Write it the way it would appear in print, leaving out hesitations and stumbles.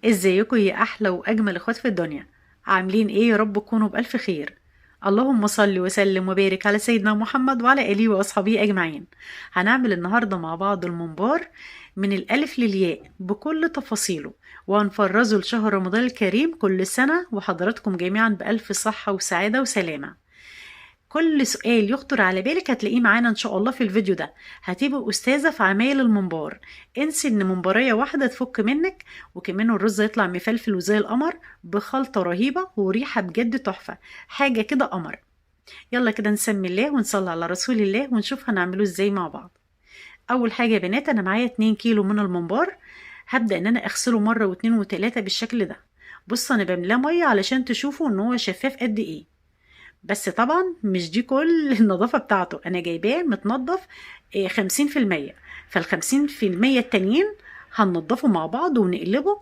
ازيكم يا احلى واجمل اخوات في الدنيا؟ عاملين ايه؟ يا رب تكونوا بالف خير. اللهم صل وسلم وبارك على سيدنا محمد وعلى اله واصحابه اجمعين. هنعمل النهارده مع بعض الممبار من الالف للياء بكل تفاصيله، وهنفرزه لشهر رمضان الكريم كل سنه وحضراتكم جميعا بالف صحه وسعاده وسلامه. كل سؤال يخطر على بالك هتلاقيه معانا ان شاء الله في الفيديو ده. هتبقى استاذة في عمايل الممبار. انسي ان ممبارية واحدة تفك منك، وكمان الرز يطلع مفلفل وزي القمر بخلطة رهيبة وريحة بجد تحفة. حاجة كده قمر. يلا كده نسمي الله ونصلي على رسول الله ونشوف هنعمله ازاي مع بعض. اول حاجة يا بنات، انا معايا 2 كيلو من الممبار. هبدأ ان انا اغسله مرة واتنين وتلاتة بالشكل ده. بص انا بملاه مية علشان تشوفوا ان هو شفاف قد ايه. بس طبعا مش دي كل النظافة بتاعته، انا جايباه متنضف 50%. فال50% التانيين هننضفه مع بعض ونقلبه